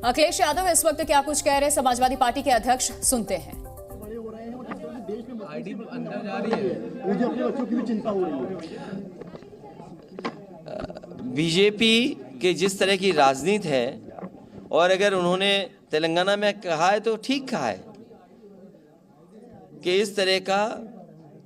अखिलेश यादव इस वक्त क्या कुछ कह रहे हैं समाजवादी पार्टी के अध्यक्ष, सुनते हैं। आईडी अंदर जा रही है, मुझे अपने बच्चों की भी चिंता हो रही है। बीजेपी के जिस तरह की राजनीति है, और अगर उन्होंने तेलंगाना में कहा है तो ठीक कहा है कि इस तरह का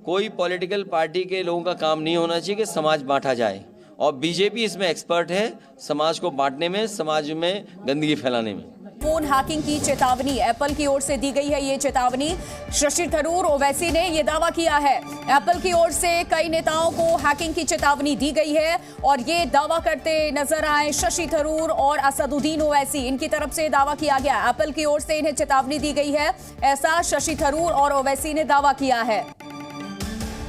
कोई पॉलिटिकल पार्टी के लोगों का काम नहीं होना चाहिए कि समाज बांटा जाए, और बीजेपी इसमें एक्सपर्ट है, समाज को बांटने में, समाज में गंदगी फैलाने में। फोन हैकिंग की चेतावनी एप्पल की ओर से दी गई है। ये चेतावनी शशि थरूर ओवैसी ने ये दावा किया है। एप्पल की ओर से कई नेताओं को हैकिंग की चेतावनी दी गई है और ये दावा करते नजर आए शशि थरूर और असदुद्दीन ओवैसी। इनकी तरफ से दावा किया गया, एप्पल की ओर से इन्हें चेतावनी दी गई है, ऐसा शशि थरूर और ओवैसी ने दावा किया है।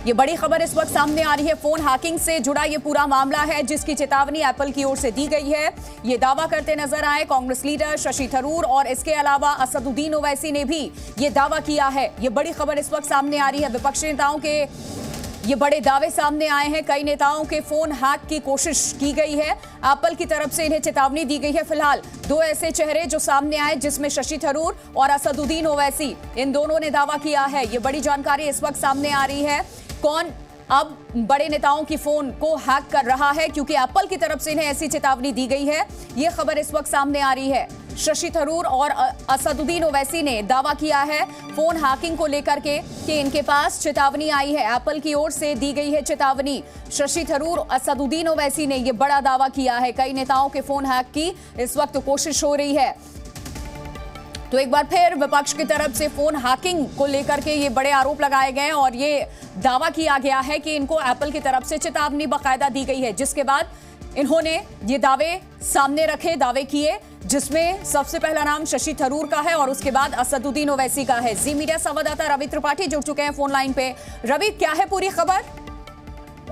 ये बड़ी खबर इस वक्त सामने आ रही है। फोन हैकिंग से जुड़ा ये पूरा मामला है जिसकी चेतावनी एप्पल की ओर से दी गई है। ये दावा करते नजर आए कांग्रेस लीडर शशि थरूर और इसके अलावा असदुद्दीन ओवैसी ने भी ये दावा किया है। ये बड़ी खबर इस वक्त सामने आ रही है। विपक्षी नेताओं के ये बड़े दावे सामने आए हैं। कई नेताओं के फोन हैक की कोशिश की गई है। एप्पल की तरफ से इन्हें चेतावनी दी गई है। फिलहाल दो ऐसे चेहरे जो सामने आए जिसमें शशि थरूर और असदुद्दीन ओवैसी, इन दोनों ने दावा किया है। ये बड़ी जानकारी इस वक्त सामने आ रही है। कौन अब बड़े नेताओं की फोन को हैक कर रहा है, क्योंकि एप्पल की तरफ से इन्हें ऐसी चेतावनी दी गई है। यह खबर इस वक्त सामने आ रही है। शशि थरूर और असदुद्दीन ओवैसी ने दावा किया है फोन हैकिंग को लेकर के कि इनके पास चेतावनी आई है, एप्पल की ओर से दी गई है चेतावनी। शशि थरूर, असदुद्दीन ओवैसी ने यह बड़ा दावा किया है। कई नेताओं के फोन हैक की इस वक्त कोशिश हो रही है। तो एक बार फिर विपक्ष की तरफ से फोन हैकिंग को लेकर के ये बड़े आरोप लगाए गए और ये दावा किया गया है कि इनको एप्पल की तरफ से चेतावनी बाकायदा दी गई है, जिसके बाद इन्होंने ये दावे सामने रखे, दावे किए, जिसमें सबसे पहला नाम शशि थरूर का है और उसके बाद असदुद्दीन ओवैसी का है। जी मीडिया संवाददाता रवि त्रिपाठी जुड़ चुके हैं फोन लाइन पे। रवि, क्या है पूरी खबर?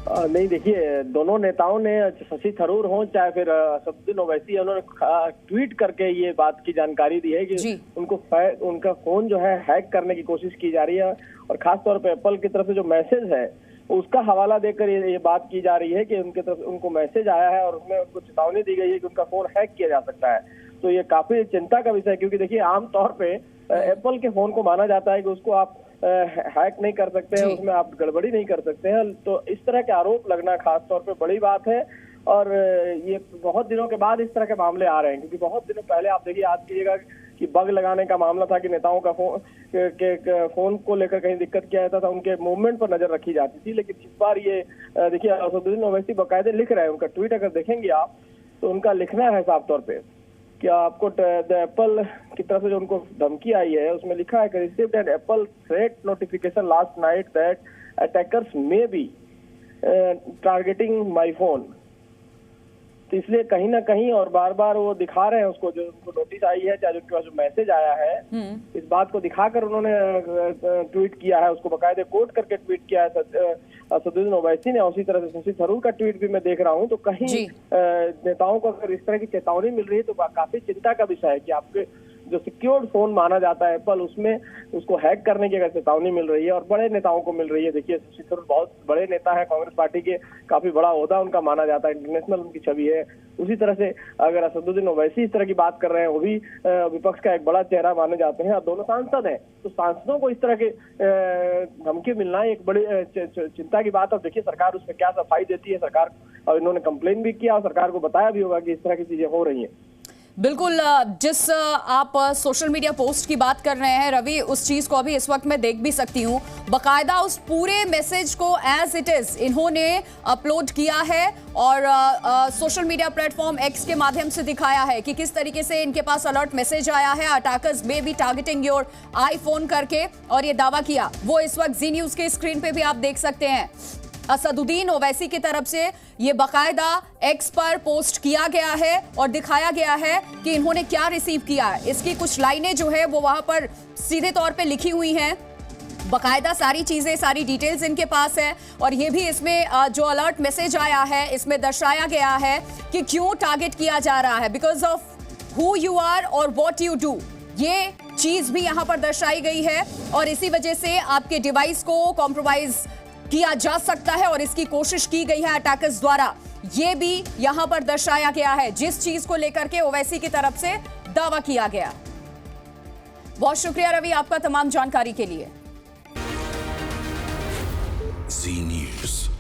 नहीं, देखिए, दोनों नेताओं ने, शशि थरूर हो चाहे फिर असदुद्दीन ओवैसी, उन्होंने ट्वीट करके ये बात की जानकारी दी है कि उनका फोन जो है हैक करने की कोशिश की जा रही है, और खास तौर पे एप्पल की तरफ से जो मैसेज है उसका हवाला देकर ये बात की जा रही है कि उनकी तरफ उनको मैसेज आया है और उसमें उनको चेतावनी दी गई है कि उनका फोन हैक किया जा सकता है। तो ये काफी चिंता का विषय है, क्योंकि देखिए आमतौर पे एप्पल के फोन को माना जाता है कि उसको आप हैक नहीं कर सकते हैं, उसमें आप गड़बड़ी नहीं कर सकते हैं। तो इस तरह के आरोप लगना खास तौर पे बड़ी बात है, और ये बहुत दिनों के बाद इस तरह के मामले आ रहे हैं, क्योंकि बहुत दिनों पहले आप देखिए, याद कीजिएगा कि बग लगाने का मामला था कि नेताओं का फोन को लेकर कहीं दिक्कत किया जाता था, उनके मूवमेंट पर नजर रखी जाती थी। लेकिन इस बार ये देखिए, असदुद्दीन ओवैसी बाकायदे लिख रहे हैं, उनका ट्वीट अगर देखेंगे आप तो उनका लिखना है साफ तौर पे कि आपको एप्पल की तरफ से जो उनको धमकी आई है उसमें लिखा है कि received an apple threat notification last night that attackers may be targeting my phone. तो इसलिए कहीं ना कहीं और बार बार वो दिखा रहे हैं उसको, जो उनको नोटिस आई है, चाहे उनके पास जो मैसेज आया है, इस बात को दिखाकर उन्होंने ट्वीट किया है, उसको बाकायदे कोट करके ट्वीट किया है असदुद्दीन ओवैसी ने। उसी तरह से शशि थरूर का ट्वीट भी मैं देख रहा हूं। तो कहीं नेताओं को अगर इस तरह की चेतावनी मिल रही है तो काफी चिंता का विषय है कि आपके जो सिक्योर्ड फोन माना जाता है एप्पल, उसमें उसको हैक करने की अगर चेतावनी मिल रही है और बड़े नेताओं को मिल रही है। देखिए, शशि थरूर बहुत बड़े नेता है, कांग्रेस पार्टी के काफी बड़ा ओहदा उनका माना जाता है, इंटरनेशनल उनकी छवि है। उसी तरह से अगर असदुद्दीन ओवैसी इस तरह की बात कर रहे हैं, वो भी विपक्ष का एक बड़ा चेहरा माने जाते हैं और दोनों सांसद हैं, तो सांसदों को इस तरह के धमकी मिलना एक बड़ी चिंता की बात है। और देखिए सरकार उसमें क्या सफाई देती है सरकार, और इन्होंने कंप्लेन भी किया और सरकार को बताया भी होगा कि इस तरह की चीजें हो रही हैं। बिल्कुल, जिस आप सोशल मीडिया पोस्ट की बात कर रहे हैं रवि, उस चीज को अभी इस वक्त मैं देख भी सकती हूँ। बकायदा उस पूरे मैसेज को एज इट इज इन्होंने अपलोड किया है और सोशल मीडिया प्लेटफॉर्म एक्स के माध्यम से दिखाया है कि किस तरीके से इनके पास अलर्ट मैसेज आया है, attackers may be targeting your iPhone करके, और ये दावा किया। वो इस वक्त जी न्यूज के स्क्रीन पे भी आप देख सकते हैं। असदुद्दीन ओवैसी की तरफ से ये बाकायदा एक्स पर पोस्ट किया गया है और दिखाया गया है कि इन्होंने क्या रिसीव किया है। इसकी कुछ लाइनें जो है वो वहां पर सीधे तौर पे लिखी हुई हैं, बाकायदा सारी चीजें, सारी डिटेल्स इनके पास है। और ये भी इसमें जो अलर्ट मैसेज आया है इसमें दर्शाया गया है कि क्यों टारगेट किया जा रहा है, because of who you are और व्हाट यू डू। ये चीज भी यहां पर दर्शाई गई है और इसी वजह से आपके डिवाइस को कॉम्प्रोमाइज किया जा सकता है और इसकी कोशिश की गई है अटैकर्स द्वारा। ये भी यहां पर दर्शाया गया है। जिस चीज को लेकर के ओवैसी की तरफ से दावा किया गया। बहुत शुक्रिया रवि आपका तमाम जानकारी के लिए। जी न्यूज़।